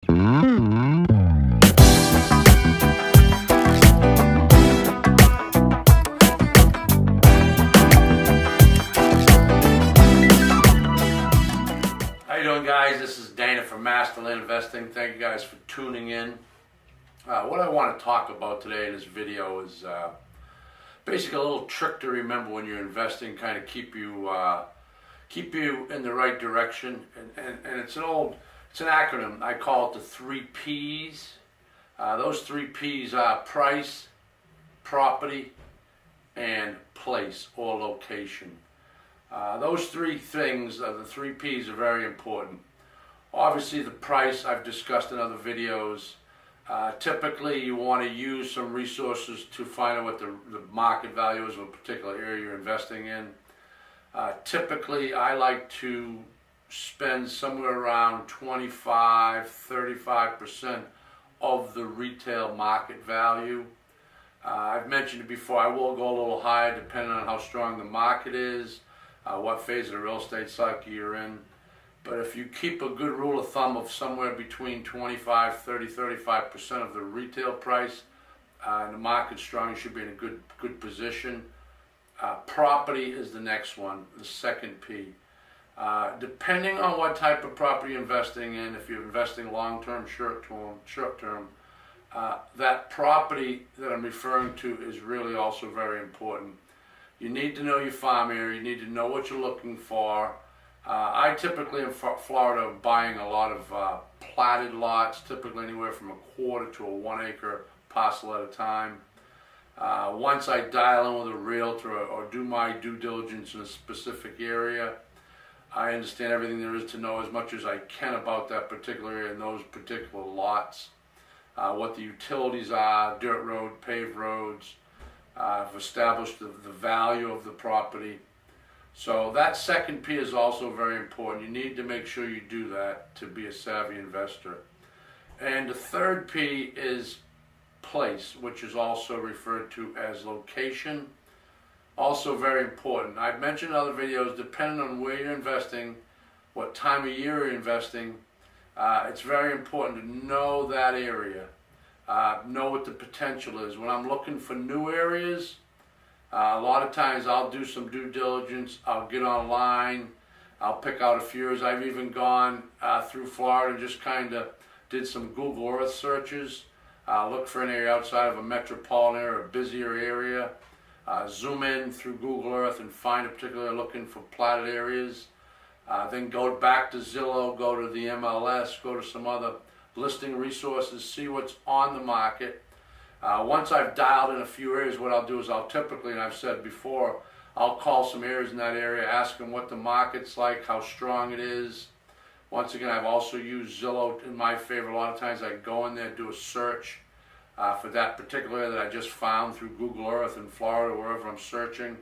How you doing, guys? This is Dana from Masterland Investing. Thank you guys for tuning in. What I want to talk about today in this video is basically a little trick to remember when you're investing, kind of keep you in the right direction. And it's an acronym. I call it the 3 P's. Those 3 P's are price, property, and place or location. Those 3 things, the 3 P's, are very important. Obviously, the price I've discussed in other videos. Typically, you want to use some resources to find out what the market value is of a particular area you're investing in. Typically, I like to spend somewhere around 25-35% of the retail market value. I've mentioned it before, I will go a little higher depending on how strong the market is, what phase of the real estate cycle you're in. But if you keep a good rule of thumb of somewhere between 25-35% of the retail price, and the market's strong, you should be in a good position. Property is the next one, the second P. Depending on what type of property you're investing in, if you're investing long-term, short-term, that property that I'm referring to is really also very important. You need to know your farm area, you need to know what you're looking for. I typically in Florida am buying a lot of platted lots, typically anywhere from a quarter to a 1 acre parcel at a time. Once I dial in with a realtor or do my due diligence in a specific area, I understand everything there is to know as much as I can about that particular area and those particular lots. What the utilities are, dirt road, paved roads. I've established the value of the property. So that second P is also very important. You need to make sure you do that to be a savvy investor. And the third P is place, which is also referred to as location. Also very important. I've mentioned in other videos, depending on where you're investing, what time of year you're investing, it's very important to know that area. Know what the potential is. When I'm looking for new areas, a lot of times I'll do some due diligence, I'll get online, I'll pick out a few areas. I've even gone through Florida and just kind of did some Google Earth searches, look for an area outside of a metropolitan area, a busier area, zoom in through Google Earth and find a particular looking for platted areas, then go back to Zillow, go to the MLS, go to some other listing resources, see what's on the market. Once I've dialed in a few areas, what I'll do is I'll typically, and I've said before, I'll call some areas in that area, ask them what the market's like, how strong it is. Once again, I've also used Zillow in my favor. A lot of times I go in there, do a search for that particular area that I just found through Google Earth in Florida, wherever I'm searching.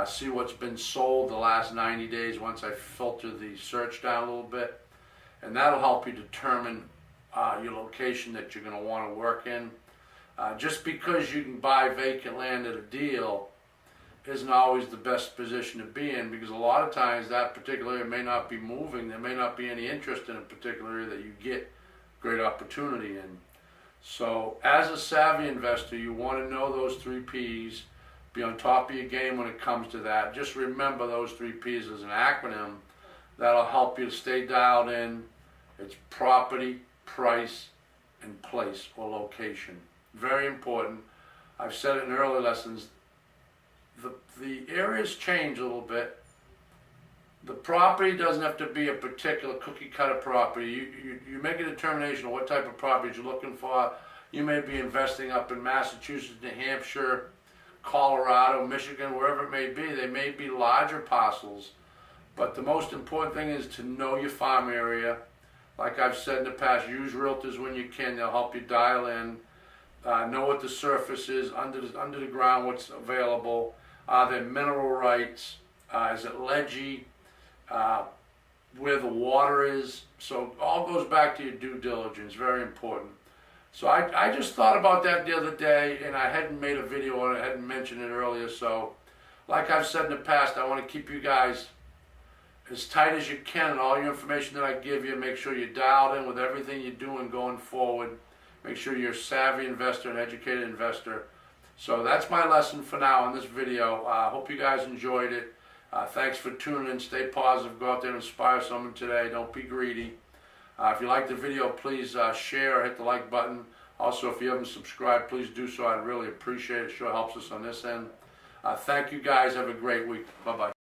See what's been sold the last 90 days once I filter the search down a little bit. And that'll help you determine your location that you're going to want to work in. Just because you can buy vacant land at a deal isn't always the best position to be in, because a lot of times that particular area may not be moving. There may not be any interest in a particular area that you get great opportunity in. So as a savvy investor, you want to know those 3 P's, be on top of your game when it comes to that. Just remember those 3 P's as an acronym. That'll help you to stay dialed in. It's property, price, and place or location. Very important. I've said it in earlier lessons. The areas change a little bit. The property doesn't have to be a particular cookie cutter property. You make a determination of what type of property you're looking for. You may be investing up in Massachusetts, New Hampshire, Colorado, Michigan, wherever it may be. They may be larger parcels, but the most important thing is to know your farm area. Like I've said in the past, use realtors when you can. They'll help you dial in. Know what the surface is, under the ground, what's available. Are there mineral rights? Is it ledgy? Where the water is. So all goes back to your due diligence, very important. So I just thought about that the other day, and I hadn't made a video on it, I hadn't mentioned it earlier. So like I've said in the past, I want to keep you guys as tight as you can, and all your information that I give you, make sure you're dialed in with everything you're doing going forward. Make sure you're a savvy investor, an educated investor. So that's my lesson for now in this video. I hope you guys enjoyed it. Thanks for tuning in. Stay positive. Go out there and inspire someone today. Don't be greedy. If you like the video, please share or hit the like button. Also, if you haven't subscribed, please do so. I'd really appreciate it. It sure helps us on this end. Thank you guys. Have a great week. Bye-bye.